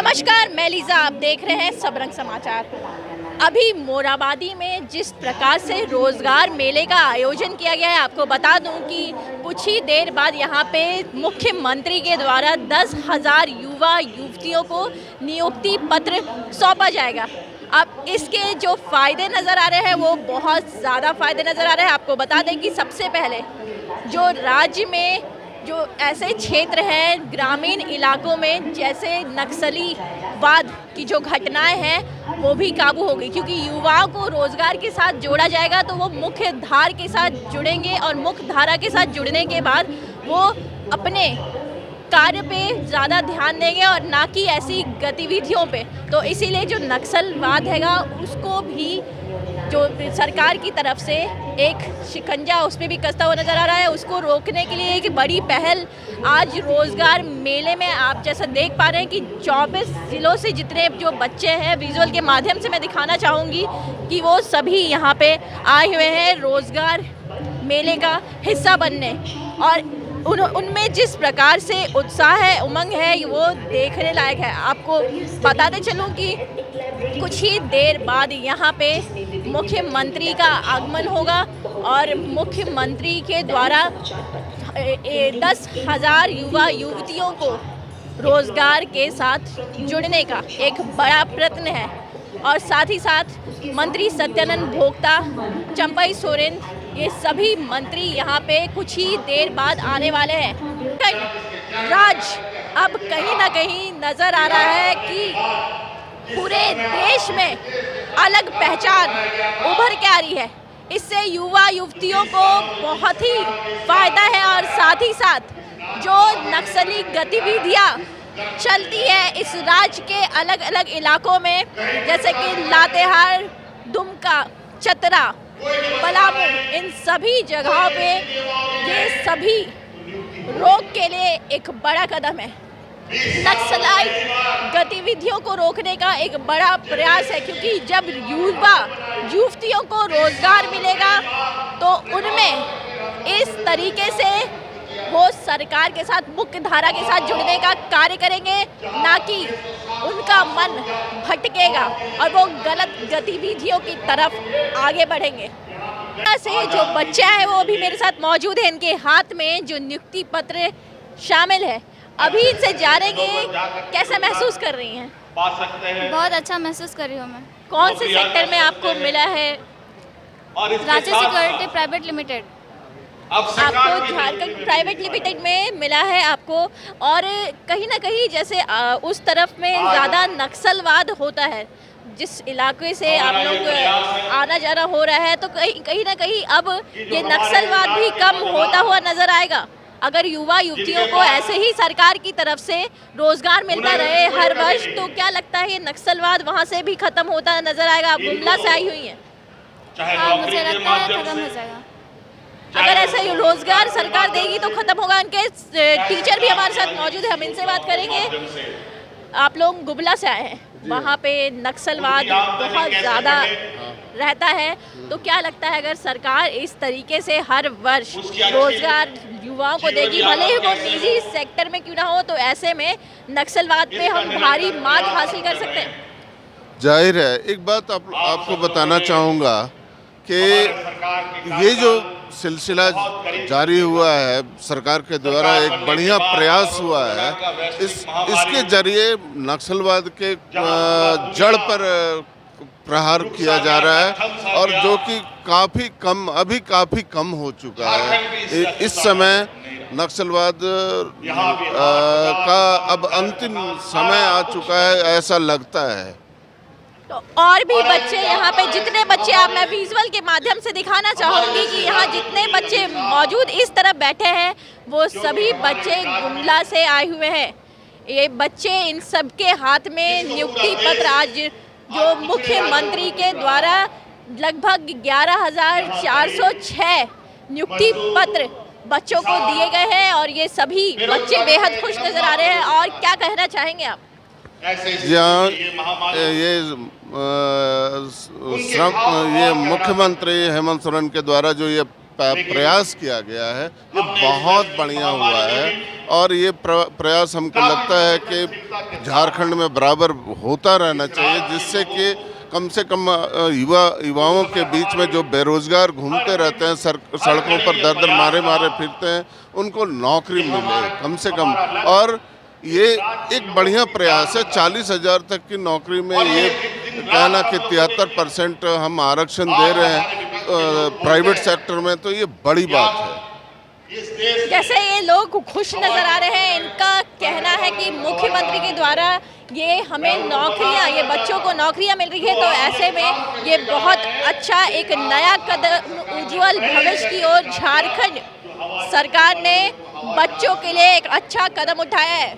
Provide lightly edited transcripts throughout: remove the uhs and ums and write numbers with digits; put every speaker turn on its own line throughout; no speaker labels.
नमस्कार, मैं लीजा। आप देख रहे हैं सबरंग समाचार। अभी मोराबादी में जिस प्रकार से रोजगार मेले का आयोजन किया गया है, आपको बता दूं कि कुछ ही देर बाद यहां पे मुख्यमंत्री के द्वारा 10,000 युवा युवतियों को नियुक्ति पत्र सौंपा जाएगा। अब इसके जो फ़ायदे नज़र आ रहे हैं वो बहुत ज़्यादा फ़ायदे नज़र आ रहे हैं। आपको बता दें कि सबसे पहले जो राज्य में जो ऐसे क्षेत्र हैं ग्रामीण इलाकों में, जैसे नक्सलीवाद की जो घटनाएं हैं वो भी काबू होगी, क्योंकि युवाओं को रोज़गार के साथ जोड़ा जाएगा तो वो मुख्य धारा के साथ जुड़ेंगे और मुख्य धारा के साथ जुड़ने के बाद वो अपने कार्य पे ज़्यादा ध्यान देंगे और ना कि ऐसी गतिविधियों पे। तो इसीलिए जो नक्सलवाद हैगा उसको भी जो सरकार की तरफ से एक शिकंजा उस पर भी कसता हुआ नज़र आ रहा है। उसको रोकने के लिए एक बड़ी पहल आज रोज़गार मेले में आप जैसा देख पा रहे हैं कि 24 ज़िलों से जितने जो बच्चे हैं, विजुअल के माध्यम से मैं दिखाना चाहूँगी कि वो सभी यहाँ पे आए हुए हैं रोज़गार मेले का हिस्सा बनने। और उनमें जिस प्रकार से उत्साह है, उमंग है, वो देखने लायक है। आपको बताते चलूँ कि कुछ ही देर बाद यहाँ पे मुख्यमंत्री का आगमन होगा और मुख्यमंत्री के द्वारा 10,000 युवा युवतियों को रोज़गार के साथ जुड़ने का एक बड़ा प्रयत्न है। और साथ ही साथ मंत्री सत्यानंद भोक्ता, चंपई सोरेन, ये सभी मंत्री यहाँ पे कुछ ही देर बाद आने वाले हैं। राज्य अब कहीं ना कहीं नज़र आ रहा है कि पूरे देश में अलग पहचान उभर के आ रही है। इससे युवा युवतियों को बहुत ही फायदा है और साथ ही साथ जो नक्सली गतिविधियाँ चलती है इस राज्य के अलग अलग इलाकों में, जैसे कि लातेहार, दुमका, चतरा, पलामू, इन सभी जगहों पे ये सभी रोक के लिए एक बड़ा कदम है। नक्सलाइट गतिविधियों को रोकने का एक बड़ा प्रयास है, क्योंकि जब युवा युवतियों को रोजगार मिलेगा तो उनमें इस तरीके से वो सरकार के साथ, मुख्य धारा के साथ जुड़ने का कार्य करेंगे, ना कि उनका मन भटकेगा और वो गलत गतिविधियों की तरफ आगे बढ़ेंगे। से जो बच्चा है वो भी मेरे साथ मौजूद है, इनके हाथ में जो नियुक्ति पत्र शामिल है। अभी इनसे जानेंगे कैसा महसूस कर रही हैं।
बहुत अच्छा महसूस कर रही हूँ मैं।
कौन से सेक्टर में आपको मिला है?
राज्य सिक्योरिटी प्राइवेट लिमिटेड।
आपको झारखंड प्राइवेट लिमिटेड में मिला है आपको। और कहीं ना कहीं जैसे उस तरफ में ज़्यादा नक्सलवाद होता है, जिस इलाके से आप लोग आना जाना हो रहा है, तो कहीं ना कहीं अब ये नक्सलवाद भी कम होता हुआ नज़र आएगा अगर युवा युवतियों को ऐसे ही सरकार की तरफ से रोजगार मिलता रहे हर वर्ष। तो क्या लगता है ये नक्सलवाद वहाँ से भी खत्म होता नजर आएगा? आप गुमला से आई हुई हैं।
हाँ, मुझे लगता है खत्म हो जाएगा।
अगर ऐसे रोजगार सरकार देगी तो खत्म होगा। उनके टीचर भी हमारे साथ मौजूद है, हम इनसे बात करेंगे। आप लोग गुमला से आए हैं, वहाँ पे नक्सलवाद बहुत ज़्यादा रहता है, तो क्या लगता है अगर सरकार इस तरीके से हर वर्ष रोजगार युवाओं को देगी, भले ही वो निजी सेक्टर में क्यों ना हो, तो ऐसे में नक्सलवाद पे हम भारी मात हासिल कर सकते हैं?
जाहिर है। एक बात आपको बताना चाहूँगा कि ये जो सिलसिला जारी हुआ है, सरकार के द्वारा एक बढ़िया प्रयास हुआ है। इसके जरिए नक्सलवाद के जड़ पर प्रहार किया जा रहा है, और जो कि अभी काफ़ी कम हो चुका है। इस समय नक्सलवाद का अब अंतिम समय आ चुका है, ऐसा लगता है।
तो और भी बच्चे यहाँ पे, जितने बच्चे आप, मैं विजुअल के माध्यम से दिखाना चाहूँगी कि यहाँ जितने बच्चे मौजूद इस तरफ बैठे हैं वो सभी बच्चे गुमला से आए हुए हैं। ये बच्चे, इन सब के हाथ में नियुक्ति पत्र आज जो मुख्यमंत्री के द्वारा लगभग 11,406 नियुक्ति पत्र बच्चों को दिए गए हैं और ये सभी बच्चे बेहद खुश नजर आ रहे हैं। और क्या कहना चाहेंगे आप?
ये मुख्यमंत्री हेमंत सोरेन के द्वारा जो ये प्रयास किया गया है ये बहुत बढ़िया हुआ है और ये प्रयास हमको लगता है कि झारखंड में बराबर होता रहना चाहिए, जिससे कि कम से कम युवाओं के बीच में जो बेरोजगार घूमते रहते हैं, सड़कों पर दर दर मारे मारे फिरते हैं, उनको नौकरी मिले कम से कम। और ये एक बढ़िया प्रयास है। 40,000 तक की नौकरी में ये कहना कि 73% हम आरक्षण दे रहे हैं प्राइवेट सेक्टर में, तो ये बड़ी बात है।
जैसे ये लोग खुश नजर आ रहे हैं, इनका कहना है कि मुख्यमंत्री के द्वारा ये हमें नौकरियां, ये बच्चों को नौकरियां मिल रही है, तो ऐसे में ये बहुत अच्छा एक नया कदम उज्जवल भविष्य की ओर झारखंड सरकार ने बच्चों के लिए एक अच्छा कदम उठाया है।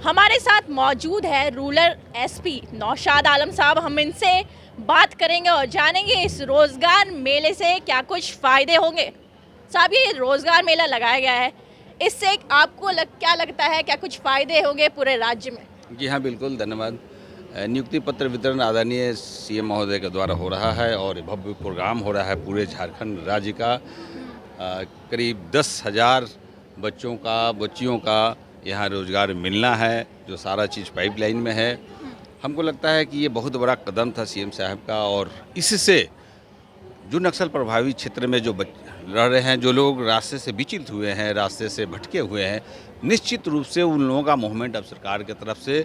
हमारे साथ मौजूद है रूरल एसपी नौशाद आलम साहब। हम इनसे बात करेंगे और जानेंगे इस रोजगार मेले से क्या कुछ फायदे होंगे। साहब, ये रोजगार मेला लगाया गया है, इससे आपको क्या लगता है, क्या कुछ फायदे होंगे पूरे राज्य में?
जी हाँ, बिल्कुल, धन्यवाद। नियुक्ति पत्र वितरण आदरणीय सीएम महोदय के द्वारा हो रहा है और भव्य प्रोग्राम हो रहा है पूरे झारखंड राज्य का। करीब 10,000 बच्चों का, बच्चियों का यहाँ रोजगार मिलना है, जो सारा चीज़ पाइपलाइन में है। हमको लगता है कि ये बहुत बड़ा कदम था सीएम साहब का, और इससे जो नक्सल प्रभावित क्षेत्र में जो रह रहे हैं, जो लोग रास्ते से विचलित हुए हैं, रास्ते से भटके हुए हैं, निश्चित रूप से उन लोगों का मूवमेंट अब सरकार की तरफ से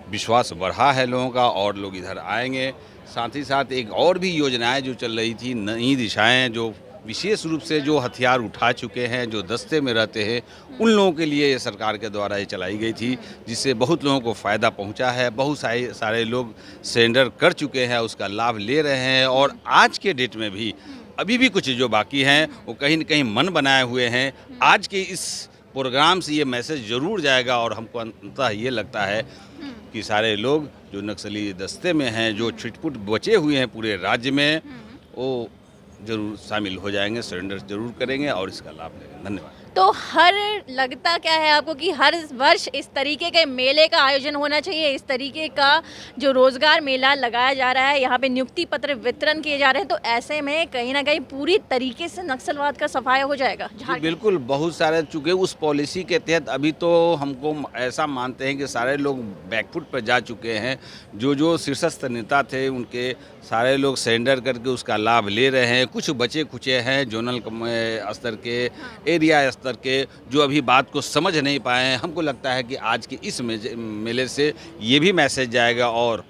विश्वास बढ़ा है लोगों का, और लोग इधर आएंगे। साथ ही साथ एक और भी योजनाएं जो चल रही थी, नई दिशाएं, जो विशेष रूप से जो हथियार उठा चुके हैं, जो दस्ते में रहते हैं, उन लोगों के लिए ये सरकार के द्वारा ये चलाई गई थी, जिससे बहुत लोगों को फ़ायदा पहुंचा है। बहुत सारे लोग सरेंडर कर चुके हैं, उसका लाभ ले रहे हैं, और आज के डेट में भी अभी भी कुछ जो बाकी हैं वो कहीं न कहीं मन बनाए हुए हैं। आज के इस प्रोग्राम से ये मैसेज ज़रूर जाएगा, और हमको अंततः ये लगता है कि सारे लोग जो नक्सली दस्ते में हैं, जो छिटपुट बचे हुए हैं पूरे राज्य में, वो जरूर शामिल हो जाएंगे, सरेंडर जरूर करेंगे और इसका लाभ लेंगे। धन्यवाद।
तो लगता क्या है आपको कि हर वर्ष इस तरीके के मेले का आयोजन होना चाहिए? इस तरीके का जो रोजगार मेला लगाया जा रहा है, यहाँ पे नियुक्ति पत्र वितरण किए जा रहे हैं, तो ऐसे में कहीं ना कहीं पूरी तरीके से नक्सलवाद का सफाया हो जाएगा?
बिल्कुल, बहुत सारे, चूँकि उस पॉलिसी के तहत अभी तो हमको ऐसा मानते हैं कि सारे लोग बैकफुट पर जा चुके हैं। जो शीर्षस्थ नेता थे, उनके सारे लोग सरेंडर करके उसका लाभ ले रहे हैं। कुछ बचे खुचे हैं जोनल स्तर के, एरिया स्तर के, जो अभी बात को समझ नहीं पाए हैं। हमको लगता है कि आज के इस मेले से ये भी मैसेज जाएगा, और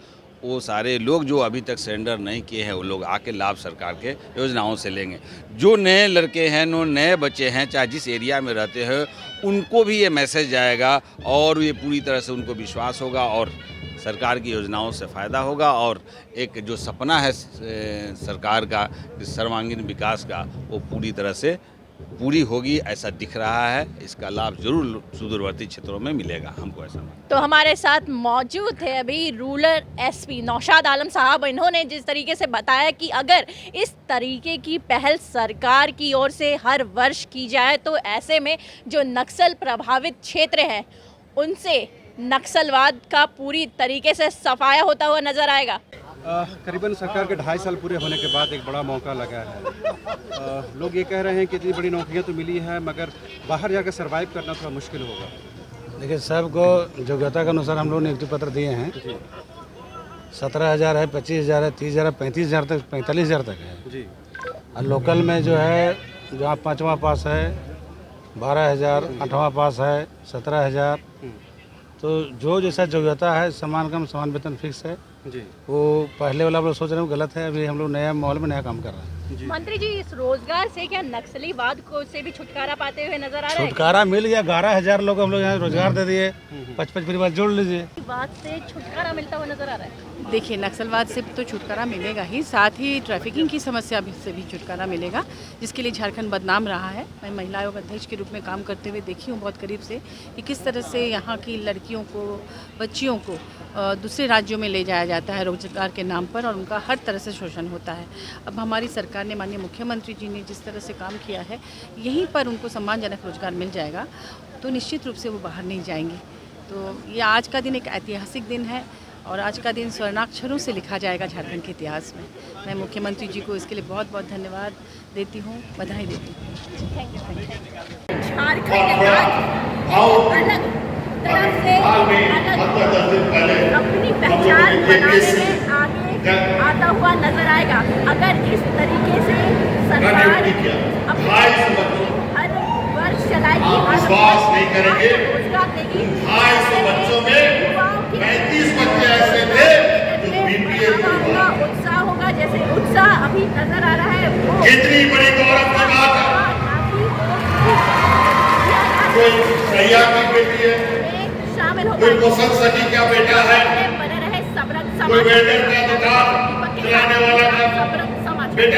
वो सारे लोग जो अभी तक सरेंडर नहीं किए हैं, वो लोग आके लाभ सरकार के योजनाओं से लेंगे। जो नए लड़के हैं, नए बच्चे हैं, चाहे जिस एरिया में रहते हैं, उनको भी ये मैसेज जाएगा, और ये पूरी तरह से उनको विश्वास होगा और सरकार की योजनाओं से फ़ायदा होगा। और एक जो सपना है सरकार का सर्वांगीण विकास का, वो पूरी तरह से पूरी होगी, ऐसा दिख रहा है। इसका लाभ जरूर सुदूरवर्ती क्षेत्रों में मिलेगा, हमको ऐसा।
तो हमारे साथ मौजूद थे अभी रूरल एसपी नौशाद आलम साहब। इन्होंने जिस तरीके से बताया कि अगर इस तरीके की पहल सरकार की ओर से हर वर्ष की जाए, तो ऐसे में जो नक्सल प्रभावित क्षेत्र हैं, उनसे नक्सलवाद का पूरी तरीके से सफाया होता हुआ नजर आएगा।
करीबन सरकार के 2.5 साल पूरे होने के बाद एक बड़ा मौका लगा है। लोग ये कह रहे हैं कि इतनी बड़ी नौकरियां तो मिली हैं, मगर बाहर जाकर सर्वाइव करना थोड़ा मुश्किल होगा।
देखिए, सबको योग्यता के अनुसार हम लोग नियुक्ति पत्र दिए हैं। 17,000 है, 25,000 है, 30,000 है, 35,000 तक, 45,000 तक है जी। और लोकल में जो है, जहाँ 5वां पास है 12,000, 8वां पास है 17,000। तो जो जैसा योग्यता है, समान कम समान वेतन फिक्स है जी। वो पहले वाला आप लोग सोच रहे हो गलत है। अभी हम लोग नया माहौल में नया काम कर रहे हैं।
मंत्री जी, इस रोजगार से क्या नक्सलीवाद को से भी छुटकारा पाते हुए नजर आ रहा है?
छुटकारा मिल गया। 11,000 लोग हम लोग यहाँ रोजगार दे दिए। 55 परिवार जोड़ लीजिए।
बात से छुटकारा मिलता हुआ नजर आ रहा है।
देखिए, नक्सलवाद से तो छुटकारा मिलेगा ही, साथ ही ट्रैफिकिंग की समस्या से भी छुटकारा मिलेगा, जिसके लिए झारखंड बदनाम रहा है। मैं महिला आयोग अध्यक्ष के रूप में काम करते हुए देखी हूँ बहुत करीब से कि किस तरह से यहाँ की लड़कियों को, बच्चियों को दूसरे राज्यों में ले जाया जाता है रोजगार के नाम पर, और उनका हर तरह से शोषण होता है। अब हमारी सरकार ने, माननीय मुख्यमंत्री जी ने जिस तरह से काम किया है, यहीं पर उनको सम्मानजनक रोजगार मिल जाएगा, तो निश्चित रूप से वो बाहर नहीं जाएंगे। तो ये आज का दिन एक ऐतिहासिक दिन है, और आज का दिन स्वर्णाक्षरों से लिखा जाएगा झारखंड के इतिहास में। मैं मुख्यमंत्री जी को इसके लिए बहुत बहुत धन्यवाद देती हूँ, बधाई देती हूँ।
झारखंड राज्य अलग तरह से से अपनी पहचान बनाने में आगे आता हुआ नजर आएगा। अगर इस तरीके से सरकार हर वर्ष चलाएगी,
विश्वास नहीं करेंगे।
रोजगार देगी,
250 बच्चों में 35 बच्चे ऐसे थे जो बीपीएल
उत्साह होगा, जैसे उत्साह अभी नजर आ रहा है। वो
कितनी बड़ी गौरव की बात है। कोई सैया की बेटी है,
शामिल हो,
कोई मुसल सकी का बेटा है,
बने रहे सबरंग
कोई वेल्डर का दुकान चलाने वाला का